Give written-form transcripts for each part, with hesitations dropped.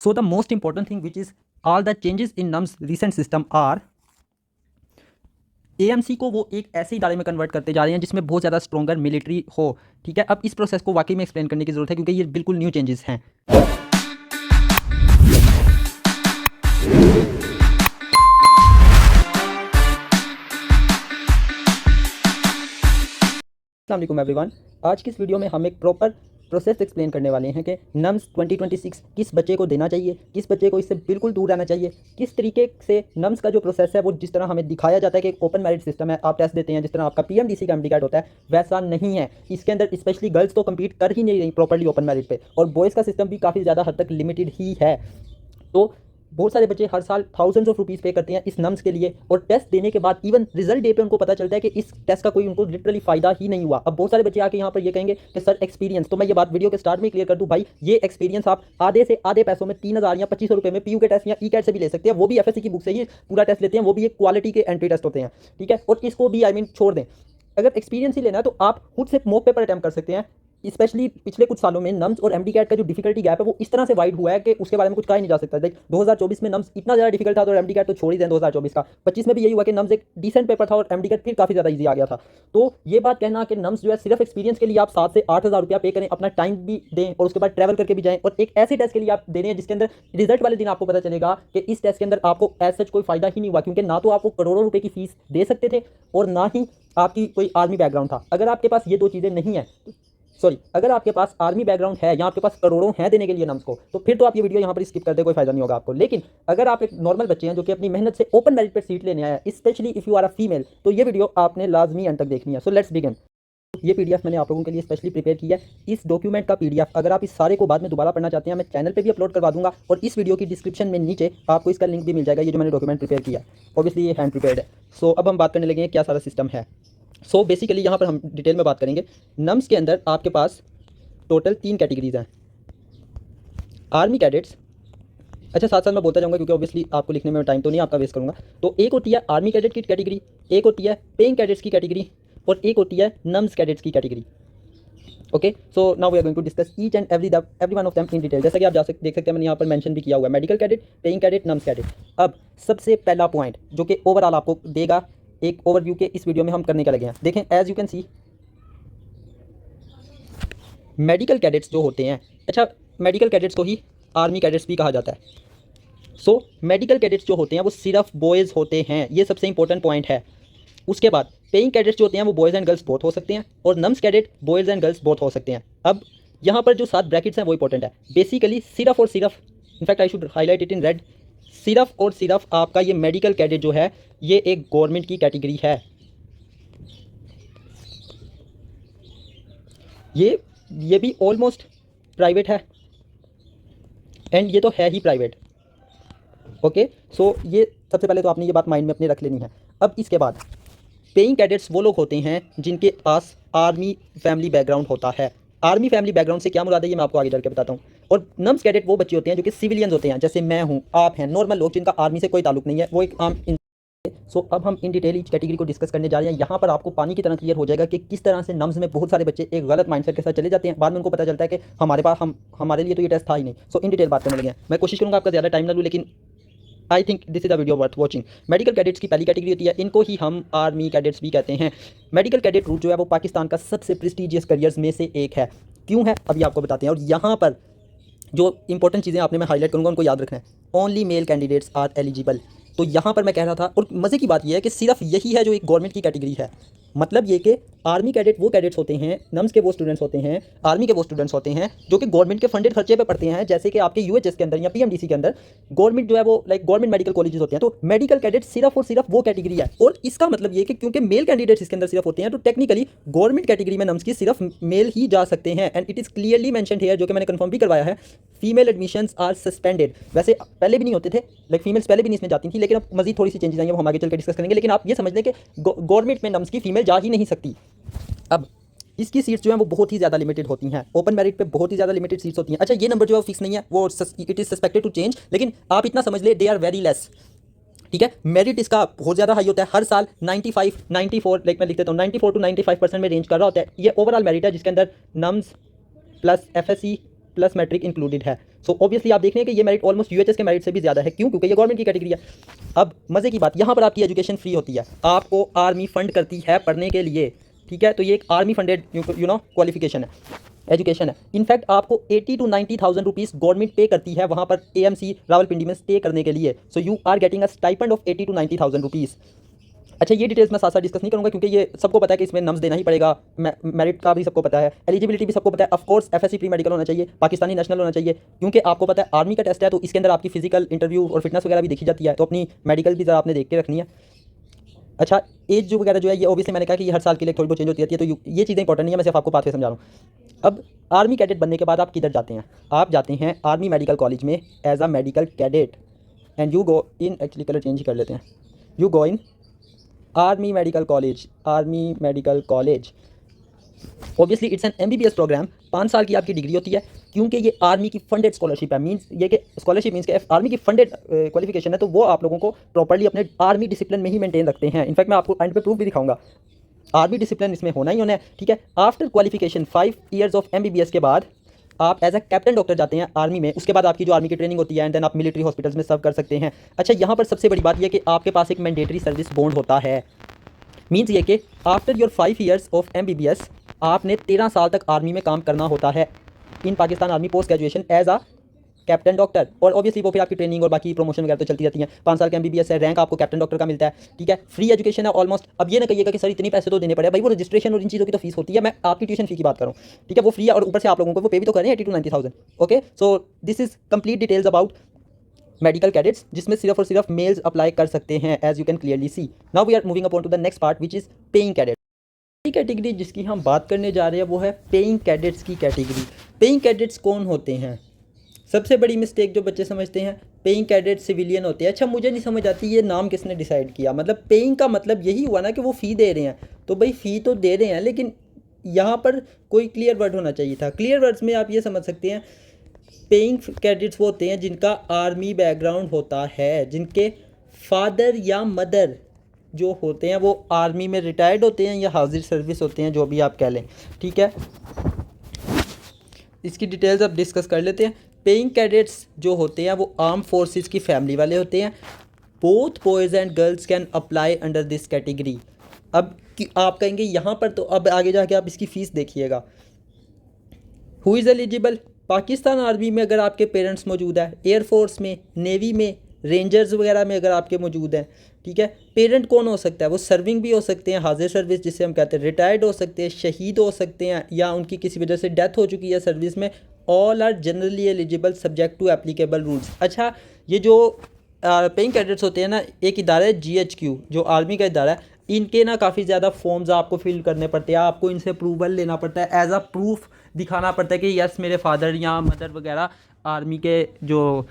So the most important thing which is all the changes in NUMS recent system are AMC को वो एक ऐसे इदारे में कन्वर्ट करते जा रहे हैं जिसमें बहुत ज़्यादा स्ट्रॉन्गर मिलिट्री हो। ठीक है, अब इस प्रोसेस को वाकई में एक्सप्लेन करने की ज़रूरत है क्योंकि ये बिल्कुल न्यू चेंजेस हैं। अस्सलाम वालेकुम एवरीवन। आज की इस वीडियो में हम एक प्रॉपर प्रोसेस एक्सप्लेन करने वाले हैं कि नम्स 2026 किस बच्चे को देना चाहिए, किस बच्चे को इससे बिल्कुल दूर रहना चाहिए, किस तरीके से नम्स का जो प्रोसेस है वो जिस तरह हमें दिखाया जाता है कि एक ओपन मेरिट सिस्टम है, आप टेस्ट देते हैं जिस तरह आपका PMDC का MD कैट होता है, वैसा नहीं है। इसके अंदर स्पेशली गर्ल्स तो कम्पीट कर ही नहीं रही प्रॉपरली ओपन मेरिट पे, और बॉयज़ का सिस्टम भी काफ़ी ज़्यादा हद तक लिमिटेड ही है। तो बहुत सारे बच्चे हर साल थाउजेंड्स ऑफ रुपीज़ पे करते हैं इस नम्स के लिए, और टेस्ट देने के बाद इवन रिजल्ट डे पे उनको पता चलता है कि इस टेस्ट का कोई उनको लिटरली फ़ायदा ही नहीं हुआ। अब बहुत सारे बच्चे आके यहाँ पर ये कहेंगे कि सर एक्सपीरियंस, तो मैं ये बात वीडियो के स्टार्ट में क्लियर कर दूँ, भाई ये एक्सपीरियंस आप आधे से आधे पैसों में 3000 या 2500 रुपये में PU के टेस्ट या E-कैट से भी ले सकते हैं। वो भी FSC की बुक से ही पूरा टेस्ट लेते हैं, वो भी एक क्वालिटी के एंट्री टेस्ट होते हैं। ठीक है, और इसको भी छोड़ दें। अगर एक्सपीरियंस ही लेना है तो आप खुद से मॉक पेपर अटैम्प्ट कर सकते हैं। स्पेशली पिछले कुछ सालों में नम्स और MD कैट का जो डिफिकल्टी गैप है वो इस तरह से वाइड हुआ है कि उसके बारे में कुछ कहा ही नहीं जा सकता। लाइक 2024 में नम्स इतना ज़्यादा डिफिकल्ट था, तो MD कैट तो छोड़ ही दें 2024 का। 25 में भी यही हुआ कि नम्स एक डिसेंट पेपर था और MD कैट फिर काफ़ी ज़्यादा ईजी आ गया था। तो ये बात कहना कि नम्स जो है सिर्फ एक्सपीरियंस के लिए आप 7 से 8000 रुपया पे करें, अपना टाइम भी दें और उसके बाद ट्रैवल करके भी जाएं, और एक ऐसे टेस्ट के लिए आप दे रहे हैं जिसके अंदर रिजल्ट वाले दिन आपको पता चलेगा कि इस टेस्ट के अंदर आपको एज सच कोई फायदा ही नहीं हुआ, क्योंकि ना तो आपको करोड़ों रुपए की फीस दे सकते थे और ना ही आपकी कोई आर्मी बैकग्राउंड था। अगर आपके पास ये दो चीज़ें नहीं है, अगर आपके पास आर्मी बैकग्राउंड है या आपके पास करोड़ों हैं देने के लिए नम्स को, तो फिर तो आप ये वीडियो यहाँ पर स्किप कर दे, कोई फायदा नहीं होगा आपको। लेकिन अगर आप एक नॉर्मल बच्चे हैं जो कि अपनी मेहनत से ओपन मेरिट पर सीट लेने आया है, specially if you are a female, तो ये वीडियो आपने लाजमी अंत तक देखनी है। So let's begin. ये PDF मैंने आप लोगों के लिए स्पेशली प्रिपेयर किया है। इस डॉक्यूमेंट का PDF अगर आप इस सारे को बाद में दोबारा पढ़ना चाहते हैं, मैं चैनल पे भी अपलोड करवा दूंगा, और इस वीडियो की डिस्क्रिप्शन में नीचे आपको इसका लिंक भी मिल जाएगा, ये जो मैंने डॉक्यूमेंट प्रिपेयर किया है। ऑब्वियसली ये हैंड प्रिपेयर्ड है। सो अब हम बात करने लगे क्या सारा सिस्टम है। सो बेसिकली यहाँ पर हम डिटेल में बात करेंगे। नम्स के अंदर आपके पास टोटल 3 कैटेगरीज हैं। आर्मी कैडेट्स, अच्छा साथ साथ मैं बोलता जाऊंगा क्योंकि ऑब्वियसली आपको लिखने में टाइम तो नहीं आपका वेस्ट करूंगा। तो एक होती है आर्मी कैडेट की कैटेगरी, एक होती है पेइंग कैडेट्स की कैटेगरी, और एक होती है नम्स कैडेट्स की category. Okay, so now we are going to discuss each and every one of them in detail. जैसा कि आप देख सकते हैं, मैंने यहाँ पर मेंशन भी किया हुआ है medical cadet, paying cadet, nums cadet. अब सबसे पहला पॉइंट जो कि ओवरऑल आपको देगा एक ओवरव्यू के इस वीडियो में हम करने का लगे हैं। देखें, as you can see medical cadets जो होते हैं, अच्छा मेडिकल कैडेट्स को ही आर्मी कैडेट्स भी कहा जाता है। सो मेडिकल कैडेट्स जो होते हैं वो सिर्फ बॉयज़ होते हैं, ये सबसे इंपॉर्टेंट पॉइंट है। उसके बाद पेइंग कैडेट्स जो होते हैं वो बॉयज़ एंड गर्ल्स बोथ हो सकते हैं, और nums cadet boys and girls both हो सकते हैं। अब यहाँ पर जो 7 ब्रैकेट्स हैं वो इंपॉर्टेंट है। बेसिकली सिर्फ और सिर्फ, in fact I should highlight it in red, सिर्फ और सिर्फ आपका ये मेडिकल कैडेट जो है ये एक गवर्नमेंट की कैटेगरी है। ये भी ऑलमोस्ट प्राइवेट है, एंड ये तो है ही प्राइवेट। ओके, सो ये सबसे पहले तो आपने ये बात माइंड में अपने रख लेनी है। अब इसके बाद पेइंग कैडेट्स वो लोग होते हैं जिनके पास आर्मी फैमिली बैकग्राउंड होता है। आर्मी फैमिली बैकग्राउंड से क्या मुराद है ये मैं आपको आगे चल के बताता हूँ। और नम्स कैडेट वो बच्चे होते हैं जो कि सिविलियंस होते हैं, जैसे मैं हूँ, आप हैं, नॉर्मल लोग जिनका आर्मी से कोई ताल्लुक नहीं है, वो एक आम। सो अब हम इन डिटेल इच कैटेगरी को डिस्कस करने जा रहे हैं। यहाँ पर आपको पानी की तरह क्लियर हो जाएगा कि किस तरह से नम्स में बहुत सारे बच्चे एक गलत माइंडसेट के साथ चले जाते हैं। बाद में उनको पता चलता है कि हमारे लिए तो ये टेस्ट था ही नहीं। सो इन डिटेल बात करने लगे हैं। मैं कोशिश करूँगा आपका ज़्यादा टाइम ना लूँ, लेकिन I think this is a video worth watching. Medical cadets की पहली कैटेगरी होती है, इनको ही हम आर्मी कैडेट्स भी कहते हैं। मेडिकल कैडेट रूट जो है वो पाकिस्तान का सबसे प्रेस्टीजियस करियर्स में से एक है। क्यों है अभी आपको बताते हैं, और यहाँ पर जो इंपॉर्टेंट चीज़ें आपने मैं हाईलाइट करूँगा उनको याद रखना है। Only male candidates are eligible. तो यहाँ पर मैं कह रहा था, और मज़े की बात यह है कि सिर्फ यही है जो एक गवर्नमेंट की कैटेगरी है। मतलब ये कि आर्मी कैडेट वो कैडेट्स होते हैं, नम्स के वो स्टूडेंट्स होते हैं, आर्मी के वो स्टूडेंट्स होते हैं जो कि गवर्नमेंट के फंडेड खर्चे पे पढ़ते हैं। जैसे कि आपके UHS के अंदर या PMDC के अंदर गवर्नमेंट जो है वो लाइक गवर्नमेंट मेडिकल कॉलेजेस होते हैं। तो मेडिकल कैडेट सिर्फ और सिर्फ वो कैटेगरी है। और इसका मतलब ये कि क्योंकि मेल कैंडिडेट्स इसके अंदर सिर्फ होते हैं, तो टेक्निकली गवर्नमेंट कैटेगरी में नम्स की सिर्फ मेल ही जा सकते हैं। And it is clearly mentioned here, जो कि मैंने कंफर्म भी करवाया है, फीमेल एडमिशंस आर सस्पेंडेड। वैसे पहले भी नहीं होते थे, लाइक फीमेल्स पहले भी नहीं इसमें जाती थी, लेकिन अब मजीद थोड़ी सी चेंजेस आएंगे, वो हम आगे चल के डिस्कस करेंगे। लेकिन आप ये समझ लें कि गवर्नमेंट में नम्स की फीमेल जा ही नहीं सकती। अब इसकी सीट्स जो हैं वो बहुत ही ज़्यादा लिमिटेड होती हैं, ओपन मेरिट पे बहुत ही ज़्यादा लिमिटेड सीट्स होती हैं। अच्छा ये नंबर जो है वो फिक्स नहीं है, वो it is suspected to change, लेकिन आप इतना समझ ले दे आर वेरी लेस। ठीक है, मेरिट इसका बहुत ज़्यादा हाई होता है, हर साल 95, 94, लाइक मैं लिख देता हूँ 94 to 95% में रेंज कर रहा होता है। ये ओवरऑल मेरिट है जिसके अंदर NUMS plus FSC plus matric included है। सो ऑब्वियसली आप देख रहे हैं कि ये मेरिट ऑलमोस्ट यूएचएस के मेरिट से भी ज़्यादा है। क्यों? क्योंकि ये गवर्नमेंट की कैटेगरी है। अब मज़े की बात, यहाँ पर आपकी एजुकेशन फ्री होती है, आपको आर्मी फंड करती है पढ़ने के लिए, ठीक है। तो ये एक आर्मी फंडेड क्वालिफिकेशन है, एजुकेशन है। इनफैक्ट आपको 80 to 90,000 रुपीज़ गवर्नमेंट पे करती है वहाँ पर एएमसी रावलपिंडी में स्टे करने के लिए। So you are getting a stipend of 80 to 90,000 rupees. अच्छा, ये डिटेल्स मैं साथ साथ डिस्कस नहीं करूँगा क्योंकि ये सबको पता है कि इसमें नम्स देना ही पड़ेगा, मेरिट का भी सबको पता है, एलिजिबिलिटी भी सबको पता है। Of course FSc pre medical होना चाहिए, पाकिस्तानी नेशनल होना चाहिए, क्योंकि आपको पता है आर्मी का टेस्ट है तो इसके अंदर आपकी फिजिकल इंटरव्यू और फिटनेस वगैरह भी देखी जाती है, तो अपनी मेडिकल भी ज़रा आपने देख के रखनी है। अच्छा, एज जो वगैरह जो है ये ऑब्वियसली मैंने कहा कि ये हर साल के लिए थोड़ी बहुत चेंज होती रहती है, तो ये चीज़ें इंपॉर्टेंट नहीं है, मैं सिर्फ आपको पाथवे समझा रहा हूँ। अब आर्मी कैडेट बनने के बाद आप किधर जाते हैं? आप जाते हैं आर्मी मेडिकल कॉलेज में as a medical cadet, and you go in, actually colour change ही कर लेते हैं, you go in army medical college, army medical college. Obviously it's an MBBS programme, 5 साल की आपकी डिग्री होती है, क्योंकि ये आर्मी की फंडेड स्कॉलरशिप है। मींस ये कि स्कॉलरशिप मींस कि आर्मी की फंडेड क्वालिफिकेशन है, तो वो आप लोगों को प्रॉपर्ली अपने आर्मी डिसिप्लिन में ही मेंटेन रखते हैं। इनफैक्ट मैं आपको एंड पे प्रूफ भी दिखाऊंगा, आर्मी डिसिप्लिन इसमें होना ही होना है, ठीक है। After qualification 5 years of MBBS के बाद आप एज अ कैप्टन डॉक्टर जाते हैं आर्मी में। उसके बाद आपकी जो आर्मी की ट्रेनिंग होती है, एंड देन आप मिलिट्री हॉस्पिटल्स में सर्व कर सकते हैं। अच्छा, यहाँ पर सबसे बड़ी बात यह कि आपके पास एक मैंडेटरी सर्विस बॉन्ड होता है। मीन्स ये कि after your 5 years of MBBS आपने 13 साल तक आर्मी में काम करना होता है in Pakistan army post graduation as a captain doctor. और ऑब्वियसली वो फिर आपकी ट्रेनिंग और बाकी प्रमोशन वगैरह तो चलती रहती है। 5 साल के एमबीबीएस है, रैंक आपको कैप्टन डॉक्टर का मिलता है, ठीक है। फ्री एजुकेशन है ऑलमोस्ट। अब ये ना कहिएगा कि सर इतने पैसे तो देने पड़े, भाई वो रजिस्ट्रेशन और इन चीज़ों की तो फीस होती है, मैं आपकी ट्यूशन फी की बात करूँ, ठीक है। वो फ्री है और ऊपर से आप लोगों को वो पे भी तो करें 80 to 90,000। Okay, so this is complete details about medical cadets, जिसमें सिर्फ और सिर्फ मेल्स अप्लाई कर सकते हैं, as you can clearly see. Now we are moving upon to the next part which is paying cadet. Category जिसकी हम बात करने जा रहे हैं वो है पेइंग कैडेट्स की कैटेगरी। पेइंग कैडेट्स कौन होते हैं? सबसे बड़ी मिस्टेक जो बच्चे समझते हैं, पेइंग कैडेट सिविलियन होते हैं। अच्छा, मुझे नहीं समझ आती ये नाम किसने डिसाइड किया। मतलब पेइंग का मतलब यही हुआ ना कि वो फ़ी दे रहे हैं, तो भाई फ़ी तो दे रहे हैं, लेकिन यहाँ पर कोई क्लियर वर्ड होना चाहिए था। क्लियर वर्ड्स में आप ये समझ सकते हैं, पेइंग कैडेट्स वो होते हैं जिनका आर्मी बैकग्राउंड होता है, जिनके फादर या मदर जो होते हैं वो आर्मी में रिटायर्ड होते हैं या हाजिर सर्विस होते हैं, जो भी आप कह लें, ठीक है। इसकी डिटेल्स अब डिस्कस कर लेते हैं। पेइंग कैडेट्स जो होते हैं वो आर्म फोर्सेस की फैमिली वाले होते हैं। Both boys and girls can apply under this category. अब आप कहेंगे यहाँ पर तो अब आगे जाके आप इसकी फ़ीस देखिएगा। Who is eligible? Pakistan army में अगर आपके पेरेंट्स मौजूद है, एयरफोर्स में, नेवी में, रेंजर्स वगैरह में अगर आपके मौजूद हैं, ठीक है। पेरेंट कौन हो सकता है? वो सर्विंग भी हो सकते हैं, हाजिर सर्विस जिसे हम कहते हैं, रिटायर्ड हो सकते हैं, शहीद हो सकते हैं, या उनकी किसी वजह से डेथ हो चुकी है सर्विस में। All are generally eligible subject to applicable rules. अच्छा, ये जो पेइंग कैडेट्स होते हैं ना, एक इदारा है GHQ जो आर्मी का इदारा है, इनके ना काफ़ी ज़्यादा फॉर्म्स आपको फिल करने पड़ते हैं, आपको इनसे अप्रूवल लेना पड़ता है, एज अ प्रूफ दिखाना पड़ता है कि यस मेरे फादर या मदर वगैरह आर्मी के जो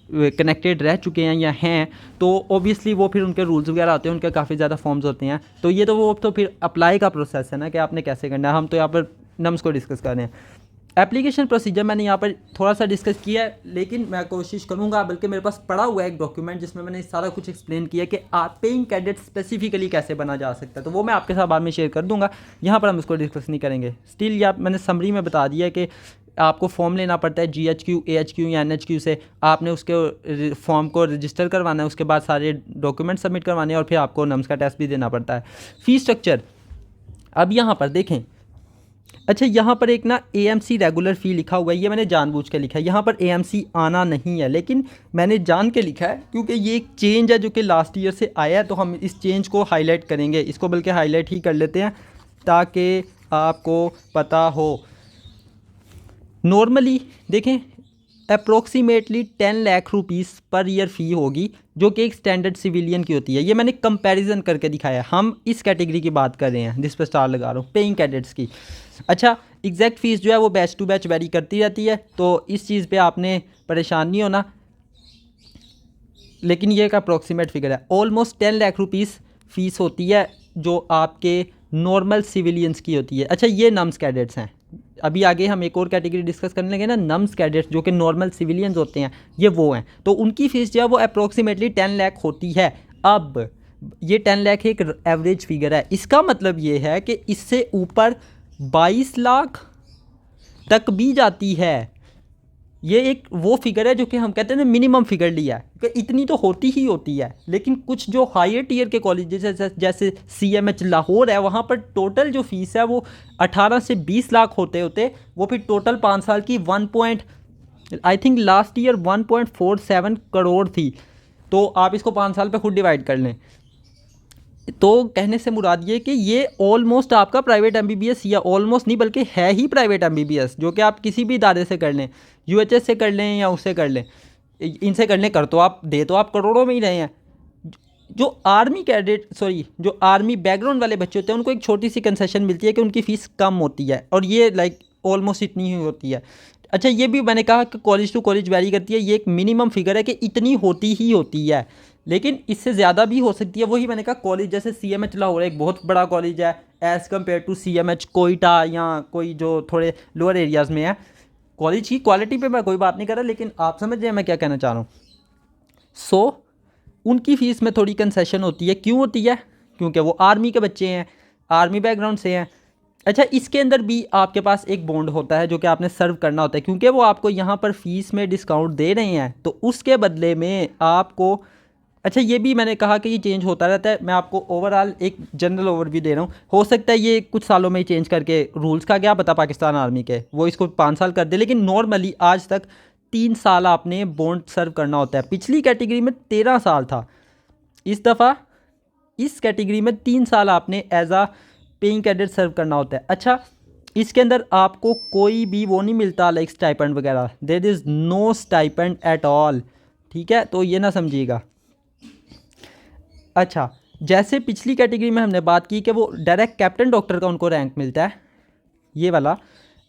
कनेक्टेड रह चुके हैं या हैं, तो ऑब्वियसली वो फिर उनके रूल्स वगैरह होते हैं, उनके काफ़ी ज़्यादा फॉर्म्स होते हैं। तो ये तो वो तो फिर अप्लाई का प्रोसेस है ना कि आपने कैसे करना है। हम तो यहाँ पर नम्स को डिस्कस कर रहे हैं। एप्लीकेशन प्रोसीजर मैंने यहाँ पर थोड़ा सा डिस्कस किया है, लेकिन मैं कोशिश करूँगा, बल्कि मेरे पास पड़ा हुआ है एक डॉक्यूमेंट जिसमें मैंने सारा कुछ एक्सप्लेन किया कि आप पेइंग कैडेट स्पेसिफिकली कैसे बना जा सकता है, तो वो मैं आपके साथ बाद में शेयर कर दूँगा। यहाँ पर हम उसको डिस्कस नहीं करेंगे। स्टिल या मैंने समरी में बता दिया कि आपको फॉर्म लेना पड़ता है GHQ, AHQ या NHQ से। आपने उसके फॉर्म को रजिस्टर करवाना है, उसके बाद सारे डॉक्यूमेंट सबमिट करवाने हैं, और फिर आपको नम्स का टेस्ट भी देना पड़ता है। फ़ी स्ट्रक्चर अब यहाँ पर देखें। अच्छा, यहाँ पर एक ना AMC रेगुलर फ़ी लिखा हुआ है, ये मैंने जानबूझ के लिखा है। यहाँ पर AMC आना नहीं है, लेकिन मैंने जान के लिखा है क्योंकि ये एक चेंज है जो कि लास्ट ईयर से आया है, तो हम इस चेंज को हाईलाइट करेंगे। इसको बल्कि हाईलाइट ही कर लेते हैं ताकि आपको पता हो। नॉर्मली देखें, approximately 10 lakh rupees per year fee होगी, जो कि एक स्टैंडर्ड सिविलियन की होती है। ये मैंने कंपैरिजन करके दिखाया है, हम इस कैटेगरी की बात कर रहे हैं जिस पर स्टार लगा रहा हूँ, पेइंग कैडेट्स की। अच्छा, एग्जैक्ट फ़ीस जो है वो बैच टू बैच वेरी करती रहती है, तो इस चीज़ पे आपने परेशान नहीं होना, लेकिन ये एक अप्रोक्सीमेट फिगर है। ऑलमोस्ट 10 लाख रुपीज़ फ़ीस होती है जो आपके नॉर्मल सिविलियंस की होती है। अच्छा, ये नम्स कैडेट्स हैं। अभी आगे हम एक और कैटेगरी डिस्कस करने लगे ना, नम्स कैडेट्स जो कि नॉर्मल सिविलियंस होते हैं, ये वो हैं, तो उनकी फ़ीस जो है वो अप्रोक्सीमेटली 10 लाख होती है। अब ये 10 लाख एक एवरेज फिगर है, इसका मतलब ये है कि इससे ऊपर 22 लाख तक भी जाती है। ये एक वो फिगर है जो कि हम कहते हैं ना मिनिमम फिगर लिया है कि इतनी तो होती ही होती है। लेकिन कुछ जो हायर टीयर के कॉलेज जैसे CMH लाहौर है, वहाँ पर टोटल जो फीस है वो 18 से 20 लाख होते होते वो फिर टोटल 5 साल की 1 I think last year 1.47 crore थी। तो आप इसको 5 साल पे खुद डिवाइड कर लें। तो कहने से मुराद ये कि ये ऑलमोस्ट आपका प्राइवेट MBBS, या ऑलमोस्ट नहीं बल्कि है ही प्राइवेट MBBS, जो कि आप किसी भी इदारे से कर लें, UHS से कर लें या उससे कर लें, इनसे कर लें, कर तो आप दे तो आप करोड़ों में ही रहे हैं। जो आर्मी कैडेट जो आर्मी बैकग्राउंड वाले बच्चे होते हैं उनको एक छोटी सी कंसेशन मिलती है कि उनकी फ़ीस कम होती है, और ये लाइक ऑलमोस्ट इतनी ही होती है। अच्छा, ये भी मैंने कहा कि कॉलेज टू कॉलेज वैरी करती है, ये एक मिनिमम फिगर है कि इतनी होती ही होती है, लेकिन इससे ज़्यादा भी हो सकती है। वही मैंने कहा कॉलेज जैसे CMH लाहौर एक बहुत बड़ा कॉलेज है as compare to CMH Quetta या कोई जो थोड़े लोअर एरियाज़ में है। कॉलेज की क्वालिटी पे मैं कोई बात नहीं कर रहा, लेकिन आप समझ रहे हैं मैं क्या कहना चाह रहा हूँ। सो उनकी फ़ीस में थोड़ी कंसेशन होती है। क्यों होती है? क्योंकि वो आर्मी के बच्चे हैं, आर्मी बैकग्राउंड से हैं। अच्छा, इसके अंदर भी आपके पास एक बॉन्ड होता है जो कि आपने सर्व करना होता है, क्योंकि वो आपको यहाँ पर फ़ीस में डिस्काउंट दे रहे हैं, तो उसके बदले में आपको। अच्छा, ये भी मैंने कहा कि ये चेंज होता रहता है। मैं आपको ओवरऑल एक जनरल ओवरव्यू दे रहा हूँ। हो सकता है ये कुछ सालों में ही चेंज करके रूल्स का क्या पता पाकिस्तान आर्मी के वो इसको 5 साल कर दे, लेकिन नॉर्मली आज तक 3 साल आपने बॉन्ड सर्व करना होता है। पिछली कैटेगरी में 13 साल था, इस दफ़ा इस कैटेगरी में 3 साल आपने एज आ पेइंग कैडेट सर्व करना होता है। अच्छा, इसके अंदर आपको कोई भी वो नहीं मिलता लाइक स्टाइपेंड वगैरह, there is no stipend at all, ठीक है, तो ये ना समझिएगा। अच्छा, जैसे पिछली कैटेगरी में हमने बात की कि वो डायरेक्ट कैप्टन डॉक्टर का उनको रैंक मिलता है, ये वाला,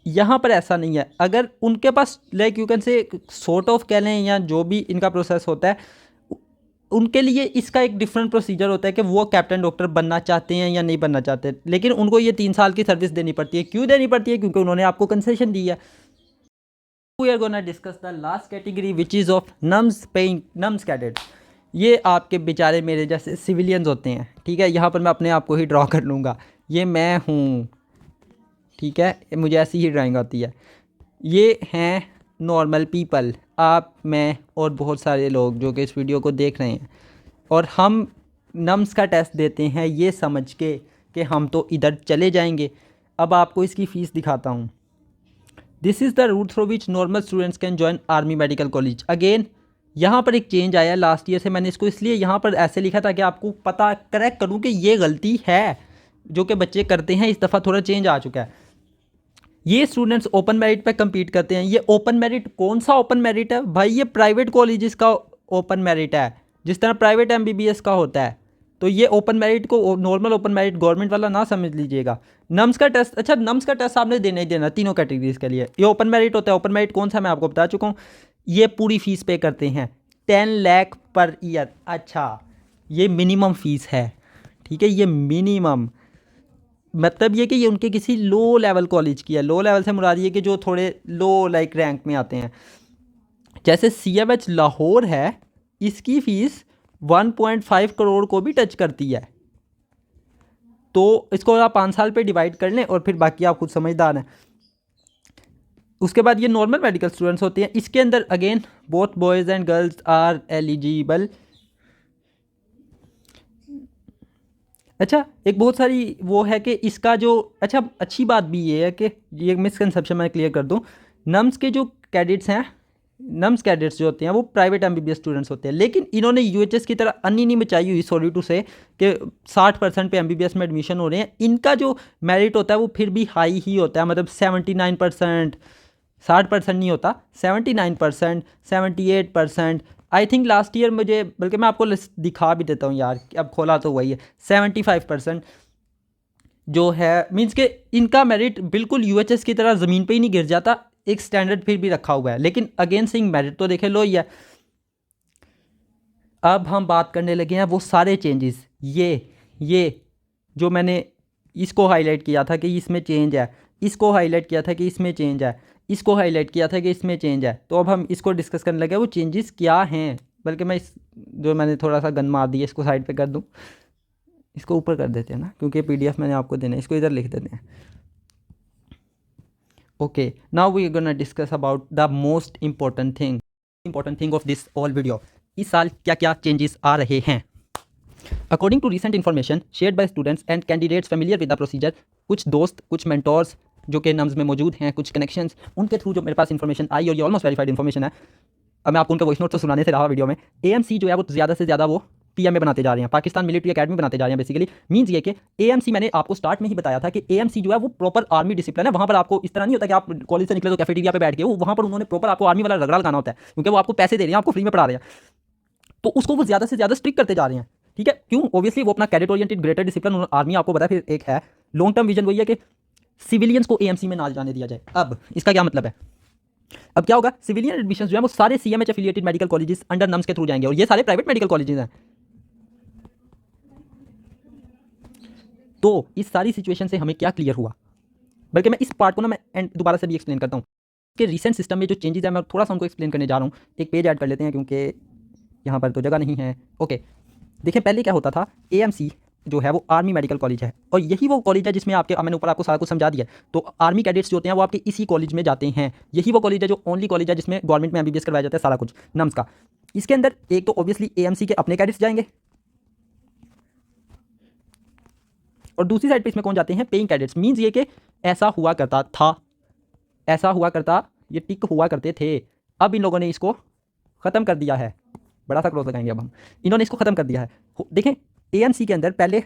यहाँ पर ऐसा नहीं है। अगर उनके पास like you can say sort of कह लें या जो भी इनका प्रोसेस होता है, उनके लिए इसका एक डिफरेंट प्रोसीजर होता है कि वो कैप्टन डॉक्टर बनना चाहते हैं या नहीं बनना चाहते, लेकिन उनको ये 3 साल की सर्विस देनी पड़ती है। क्यों देनी पड़ती है? क्योंकि उन्होंने आपको कंसेशन दी है। We are gonna discuss the last category which is of NUMS cadets. ये आपके बेचारे मेरे जैसे सिविलियंस होते हैं, ठीक है। यहाँ पर मैं अपने आप को ही ड्रॉ कर लूँगा, ये मैं हूँ, ठीक है, मुझे ऐसी ही ड्राइंग आती है। ये हैं नॉर्मल पीपल, आप, मैं और बहुत सारे लोग जो कि इस वीडियो को देख रहे हैं, और हम नम्स का टेस्ट देते हैं ये समझ के कि हम तो इधर चले जाएंगे। अब आपको इसकी फ़ीस दिखाता हूँ। This is the route through which normal students can join army medical college. Again यहाँ पर एक चेंज आया लास्ट ईयर से, मैंने इसको इसलिए यहाँ पर ऐसे लिखा था कि आपको पता करेक्ट करूँ कि ये गलती है जो कि बच्चे करते हैं। इस दफ़ा थोड़ा चेंज आ चुका है। ये स्टूडेंट्स ओपन मेरिट पे compete करते हैं। ये ओपन मेरिट कौन सा ओपन मेरिट है भाई? ये प्राइवेट कॉलेजेस का ओपन मेरिट है, जिस तरह प्राइवेट MBBS का होता है। तो ये ओपन मेरिट को नॉर्मल ओपन मेरिट गवर्नमेंट वाला ना समझ लीजिएगा। नम्स का टेस्ट, अच्छा नम्स का टेस्ट आपने देना ही देना तीनों कैटेगरीज के लिए। ये ओपन मेरिट होता है। ओपन मेरिट कौन सा मैं आपको बता चुका हूँ। ये पूरी फीस पे करते हैं 10 लाख पर ईयर। अच्छा, ये मिनिमम फ़ीस है, ठीक है, ये मिनिमम, मतलब ये कि ये उनके किसी लो लेवल कॉलेज की है। लो लेवल से मुराद ये कि जो थोड़े लो लाइक रैंक में आते हैं। जैसे CMH लाहौर है, इसकी फ़ीस 1.5 करोड़ को भी टच करती है। तो इसको आप 5 साल पे डिवाइड कर लें और फिर बाकी आप खुद समझदार हैं। उसके बाद ये नॉर्मल मेडिकल स्टूडेंट्स होते हैं। इसके अंदर again both boys and girls are eligible. अच्छा, एक बहुत सारी वो है कि इसका जो, अच्छा अच्छी बात भी ये है कि ये मिसकंसेप्शन मैं क्लियर कर दूं। नम्स के जो कैडेट्स हैं, नम्स कैडेट्स जो होते हैं वो प्राइवेट MBBS स्टूडेंट्स होते हैं, लेकिन इन्होंने UHS की तरह अन्नी नहीं मचाई हुई, सॉरी टू से, कि 60% पे MBBS में एडमिशन हो रहे हैं। इनका जो मेरिट होता है वो फिर भी हाई ही होता है, मतलब 79%, 60% नहीं होता, 79%, 78%। आई थिंक लास्ट ईयर मुझे, बल्कि मैं आपको लिस्ट दिखा भी देता हूँ यार, अब खोला तो वही है, 75% जो है, मींस के इनका मेरिट बिल्कुल UHS की तरह ज़मीन पे ही नहीं गिर जाता, एक स्टैंडर्ड फिर भी रखा हुआ है। लेकिन अगेन सिंग मेरिट तो देखे लो ही है। अब हम बात करने लगे हैं वो सारे चेंजेस, ये जो मैंने इसको हाईलाइट किया था कि इसमें चेंज है, इसको हाईलाइट किया था कि इसमें चेंज है, इसको हाईलाइट किया था कि इसमें चेंज है। तो अब हम इसको डिस्कस करने लगे वो चेंजेस क्या हैं। बल्कि मैं इस जो मैंने थोड़ा सा गन मार दिया इसको साइड पे कर दूं, इसको ऊपर कर देते हैं ना, क्योंकि PDF मैंने आपको देना है, इसको इधर लिख देते हैं। Okay, now we're gonna discuss about the most important thing of this all video. इस साल क्या क्या चेंजेस आ रहे हैं? According to recent information shared by students and candidates familiar with the procedure, कुछ दोस्त, कुछ मेंटोर्स जो कि नम्स में मौजूद हैं, कुछ कनेक्शंस, उनके थ्रू जो मेरे पास इन्फॉर्मेशन आई और ये ऑलमोस्ट वेरीफाइड इन्फॉर्मेशन है। अब मैं आपको उनका वॉइस नोट तो सुनाने से रहा वीडियो में। एएमसी जो है वो ज़्यादा से ज़्यादा वो पीएमए बनाते जा रहे हैं, पाकिस्तान मिलिट्री एकेडमी बनाते जा रहे हैं। बेसिकली मीन्स ये कि एएमसी, मैंने आपको स्टार्ट में ही बताया था कि एएमसी जो है वो प्रॉपर आर्मी डिसिप्लिन है। वहाँ पर आपको इस तरह नहीं होता कि आप कॉलेज से निकले तो कैफेटेरिया पे बैठ के, वो वहाँ पर उन्होंने प्रॉपर आपको आर्मी वाला रगड़ा लगाना होता है, क्योंकि वो आपको पैसे दे रहे हैं, आपको फ्री में पढ़ा रहे हैं, तो उसको वो ज़्यादा से ज़्यादा स्ट्रिक्ट करते जा रहे हैं। ठीक है, क्यों? ऑब्वियसली वो अपना cadet oriented greater discipline army आपको पता है। फिर एक है लॉन्ग टर्म विजन, वही है कि सिविलियंस को एएमसी में ना जाने दिया जाए। अब इसका क्या मतलब है? अब क्या होगा, सिविलियन एडमिशन जो है वो सारे CMH affiliated medical colleges under nums के थ्रू जाएंगे, और ये सारे प्राइवेट मेडिकल कॉलेजेस हैं। तो इस सारी सिचुएशन से हमें क्या क्लियर हुआ, बल्कि मैं इस पार्ट को ना मैं दोबारा से भी एक्सप्लेन करता हूँ कि रिसेंट सिस्टम में जो चेंजेस है मैं थोड़ा सा उनको एक्सप्लेन करने जा रहा हूँ। एक पेज ऐड कर लेते हैं क्योंकि यहाँ पर तो जगह नहीं है। ओके, देखिए पहले क्या होता था, एएमसी जो है वो आर्मी मेडिकल कॉलेज है, और यही वो कॉलेज है जिसमें आपके, मैंने ऊपर आपको सारा कुछ समझा दिया। तो आर्मी कैडेट्स जो होते हैं वो आपके इसी कॉलेज में जाते हैं। यही वो कॉलेज है जो ओनली कॉलेज है जिसमें गवर्नमेंट में एमबीबीएस करवाया जाता है सारा कुछ नम्स का। इसके अंदर एक तो ऑब्वियसली एएमसी के अपने कैडेट्स जाएंगे, और दूसरी साइड पे इसमें कौन जाते हैं? Paying cadets. मीन्स ये कि ऐसा हुआ करता था, ऐसा हुआ करता, ये टिक हुआ करते थे। अब इन लोगों ने इसको ख़त्म कर दिया है। बड़ा सा क्रॉस लगाएंगे अब हम, इन्होंने इसको ख़त्म कर दिया है। देखें, एएमसी के अंदर पहले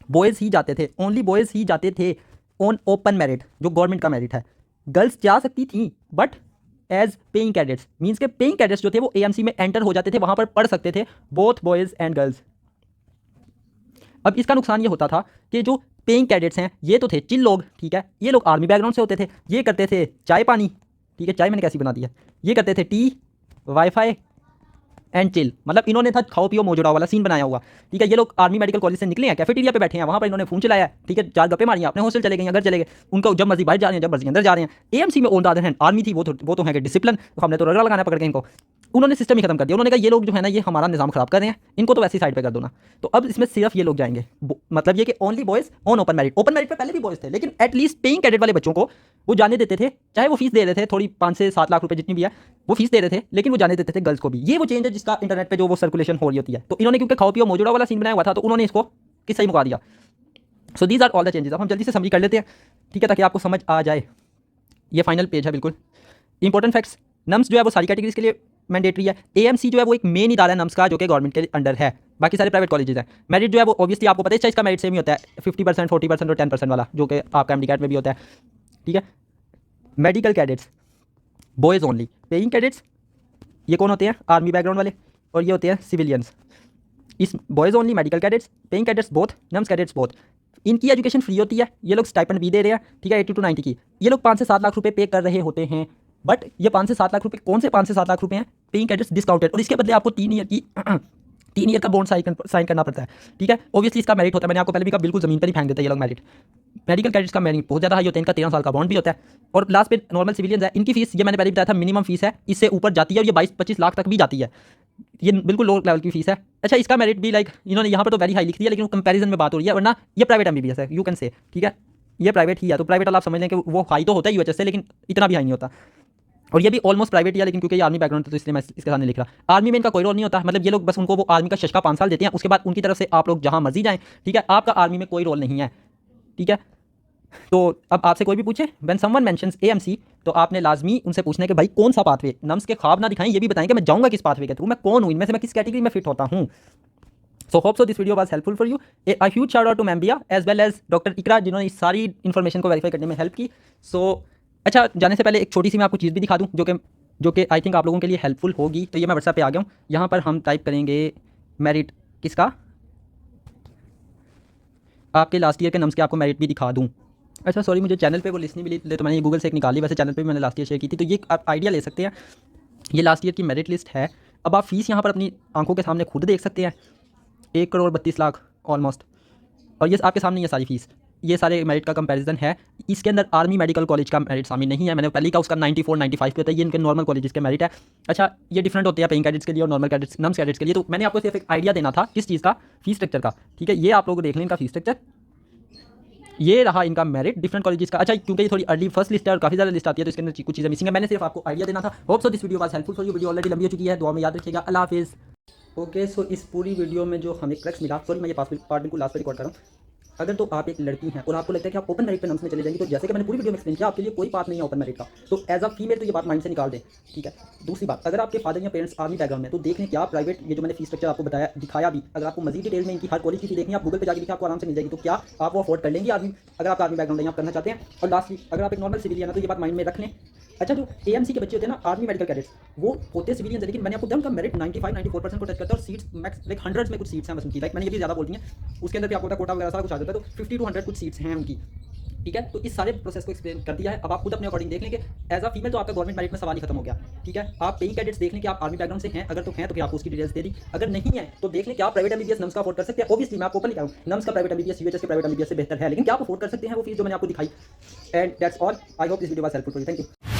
बॉयज़ ही जाते थे, ओनली बॉयज़ ही जाते थे ऑन ओपन मेरिट, जो गवर्नमेंट का मेरिट है। गर्ल्स जा सकती थी but as paying cadets. Means के पेइंग कैडेट्स जो थे वो एएमसी में एंटर हो जाते थे, वहाँ पर पढ़ सकते थे बोथ बॉयज़ एंड गर्ल्स। अब इसका नुकसान ये होता था कि जो पेइंग कैडेट्स हैं ये तो थे चिल लोग, ठीक है, ये लोग आर्मी बैकग्राउंड से होते थे, ये करते थे चाय पानी, ठीक है, चाय मैंने कैसी बना दी है, ये करते थे टी, वाईफाई एंड चिल, मतलब इन्होंने था खाओ पियो मौज उड़ाओ वाला सीन बनाया हुआ। ठीक है, ये लोग आर्मी मेडिकल कॉलेज से निकले हैं, कैफेटेरिया पे बैठे हैं, वहाँ पर इन्होंने फोन चलाया, ठीक है, 4 गप्पे मारी, अपने हॉस्टल चले गए, घर चले गए, उनको जब मर्जी बाहर जा रहे हैं, जब मर्जी अंदर जा रहे हैं। एएमसी में on the other hand army थी, वो तो है कि डिसिप्लिन, हमने तो रगड़ा लगाना पकड़ के इनको। उन्होंने सिस्टम ही खत्म कर दिया। उन्होंने कहा ये लोग जो है ना ये हमारा निज़ाम खराब कर रहे हैं, इनको तो वैसी साइड पे कर दो ना। तो अब इसमें सिर्फ ये लोग जाएंगे, मतलब ये कि only boys on open merit. Open merit पे पहले भी बॉयज़ थे, लेकिन एटलीस्ट पेइंग कैडेट वाले बच्चों को वो जाने देते थे, चाहे वो फीस दे रहे थे थोड़ी 5 से 7 लाख रुपए जितनी भी है वो फीस दे रहे थे, लेकिन वो जाने देते थे गर्ल्स को भी। ये वो चेंज है जिसका इंटरनेट पे जो वो सर्कुलेशन हो रही होती है। तो इन्होंने क्योंकि खाओ पियो मौजूदा वाला सीन बनाया हुआ था, तो उन्होंने इसको किस्सा ही मुका दिया। So these are all the changes. अब हम जल्दी से समरी कर लेते हैं, ठीक है, ताकि आपको समझ आ जाए। ये फाइनल पेज है बिल्कुल। इंपॉर्टेंट फैक्ट्स, नम्स जो है वो सारी कैटेगरीज के लिए मैंडेटरी है। एएमसी जो है वो एक मेन इदारा है नम्स का, जो कि गवर्नमेंट के अंडर है, बाकी सारे प्राइवेट कॉलेजेस हैं। मेरिट जो है वो ऑब्वियसली आपको पता है इसका मेरिट सेम ही होता है, 50%, 40% और 10% वाला, जो कि आपका एमडी में भी होता है। ठीक है, medical cadets boys only, paying cadets ये कौन होते हैं? आर्मी बैकग्राउंड वाले, और ये होते हैं सिविलियंस। इस boys only, medical cadets, paying cadets both, nums cadets both. इनकी एजुकेशन फ्री होती है, ये लोग स्टाइपेंड भी दे रहे हैं, ठीक है, 80 to 90 की। ये लोग 5 से 7 लाख रुपए पे कर रहे होते हैं, बट ये 5 से 7 लाख रुपए कौन से 5 से 7 लाख रुपए हैं? पेइंग कैडेट्स डिस्काउंटेड, और इसके बदले आपको 3 ईयर की 3 ईयर का बॉन्ड साइन करना पड़ता है। ठीक है, ऑब्वियसली इसका मेरिट होता है, मैंने आपको पहले भी कहा, बिल्कुल ज़मीन पर ही फेंक देता है ये लोग मेरिट। मेडिकल कैडेट्स का मेरिट बहुत ज़्यादा हाई होता है, इनका 13 साल का बॉन्ड भी होता है। और लास्ट पे नॉर्मल सिविलियंस है, इनकी फीस ये मैंने पहले बताया था मिनिमम फीस है, इससे ऊपर जाती है और ये 22-25 लाख तक भी जाती है। ये बिल्कुल लो लेवल की फीस है। अच्छा, इसका मेरिट भी लाइक इन्होंने यहाँ पर तो वेरी हाई लिख दिया, लेकिन कंपैरिजन में बात हो रही है, वरना ये प्राइवेट एमबीबीएस है, यू कैन से, ठीक है, ये प्राइवेट ही है। तो प्राइवेट वाला आप समझ लें कि वो हाई तो होता है यूएचएस से, लेकिन इतना भी हाई नहीं होता। और ये भी ऑलमोस्ट प्राइवेट ही है, लेकिन क्योंकि ये आर्मी बैकग्राउंड तो इसलिए मैं इसके सामने लिख रहा। आर्मी में इनका कोई रोल नहीं होता, मतलब ये लोग बस उनको वो आर्मी का शशका 5 साल देते हैं, उसके बाद उनकी तरफ से आप लोग जहाँ मर्जी जाएँ, ठीक है, आपका आर्मी में कोई रोल नहीं है। ठीक है, तो अब आपसे कोई भी पूछे व्हेन समवन मेंशंस एएमसी, तो आपने लाजमी उनसे पूछना है कि भाई कौन सा पाथवे, नम्स के ख्वाब ना दिखाएं, ये भी बताएं कि मैं जाऊंगा किस पाथवे के थ्रू, मैं कौन हूँ, इनमें से मैं किस कैटेगरी में फिट होता हूँ। So hope so this video was helpful for you. A huge shout out to मैम्बिया as well as doctor Iqra, जिन्होंने इस सारी इन्फॉर्मेशन को वेरीफाई करने में हेल्प की। सो अच्छा, जाने से पहले एक छोटी सी मैं आपको चीज़ भी दिखा दूँ जो कि आई थिंक आप लोगों के लिए हेल्पफुल होगी। तो ये मैं व्हाट्सएप पे आ गया हूँ, यहाँ पर हम टाइप करेंगे मेरिट किसका, आपके लास्ट ईयर के नम्स के आपको मेरिट भी दिखा दूँ। अच्छा सॉरी, मुझे चैनल पे वो लिस्ट नहीं मिली, तो मैंने ये गूगल से एक निकाली, वैसे चैनल पे भी मैंने लास्ट ईयर शेयर की थी। तो ये आप आइडिया ले सकते हैं, ये लास्ट ईयर की मेरिट लिस्ट है। अब आप फीस यहाँ पर अपनी आंखों के सामने खुद देख सकते हैं, 1,32,00,000 ऑलमोस्ट, और ये आपके सामने ये सारी फीस, ये सारे मेरिट का कंपैरिजन है। इसके अंदर आर्मी मेडिकल कॉलेज का मेरिट शामिल नहीं है, मैंने पहले का उसका 94-95 पे होता है, ये इनके नॉर्मल कॉलेज के मेरिट है। अच्छा, ये डिफरेंट होते हैं पेइंग कैडेट्स के लिए और नॉर्मल कैडेट्स, नम्स कैडेट्स के लिए। तो मैंने आपको सिर्फ एक आइडिया देना था किस चीज़ का, फीस स्ट्रक्चर का। ठीक है, ये आप लोग देख लें इनका फीस स्ट्रक्चर, ये रहा इनका मेरिट डिफरेंट कॉलेजेस का। अच्छा, क्योंकि ये थोड़ी अर्ली फर्स्ट लिस्ट है और काफ़ी ज़्यादा लिस्ट आती है, तो इसके अंदर कुछ चीज़ें मिसिंग है। मैंने सिर्फ आपको आइडिया देना था। Hope so this video was helpful for you. Video already लंबी हो चुकी है, दुआ में याद रखिएगा। अल्लाह हाफिज़। ओके, सो इस पूरी वीडियो में जो हमें क्रक्स मिला, सॉरी मैं ये पार्ट बिल्कुल लास्ट पर रिकॉर्ड कर रहा हूँ। अगर तो आप एक लड़की हैं और आपको लगता है कि आप ओपन मेरिट पे नम्स में चले जाएंगे, तो जैसे कि मैंने पूरी वीडियो में एक्सप्लेन किया, आपके लिए कोई पाथ नहीं है ओपन मेरिट का, तो एज अ फीमेल तो ये बात माइंड से निकाल दें, ठीक है। दूसरी बात, अगर आपके फादर या पेरेंट्स आर्मी बैकग्राउंड में, तो देख लें क्या प्राइवेट, ये जो मैंने फीस स्ट्रक्चर आपको बताया दिखाया भी, अगर आपको मजीद डिटेल में इनकी हर कॉलेज की फी देखनी है, आप गूगल पे जाकर देखिए, आपको आराम से मिल जाएगी। तो क्या आप वो अफोर्ड कर लेंगे आर्मी, अगर आप आर्मी बैकग्राउंड आप करना चाहते हैं। और लास्टली, अगर आप एक नॉर्मल सिविलियन है तो ये बात माइंड में रख लें। अच्छा, जो एएमसी के बच्चे होते हैं ना, आर्मी मेडिकल कैडेट्स, वो होते हैं सिविलियन, लेकिन मैंने आपको बताया उनका मेरिट 95-94% को टच करता है, और सीट्स मैक्स लाइक हंड्रेड्स में कुछ सीट्स हैं बस उनकी, लाइक मैंने ये भी ज़्यादा बोल दी हैं, उसके अंदर भी आपको कोटा वगैरह सारा कुछ आ जाता है, तो 50 to 100 कुछ सीट्स हैं उनकी, ठीक है। तो इस सारे प्रोसेस को एक्सप्लेन कर दिया है। अब आप खुद अपने अकॉर्डिंग देख लें कि एज अ फीमेल तो आपका गवर्नमेंट मेरिट में सवाल ही खत्म हो गया, ठीक है। आप पेइंग कैडेट्स देख लें कि आप आर्मी बैकग्राउंड से हैं, अगर तो हैं तो फिर आपको उसकी डिटेल्स दे दी, अगर नहीं है तो देख लें कि आप प्राइवेट एमबीबीएस नम्स का अफोर्ड कर सकते हैं। ऑब्वियसली मैं आपको ओपनली कह रहा हूं, नम्स का प्राइवेट एमबीबीएस यूएचएस के प्राइवेट एमबीबीएस से बेहतर है, लेकिन क्या आप अफोर्ड कर सकते हैं वो फीस जो मैंने आपको दिखाई। And that's all. I hope this video was helpful for you. Thank you.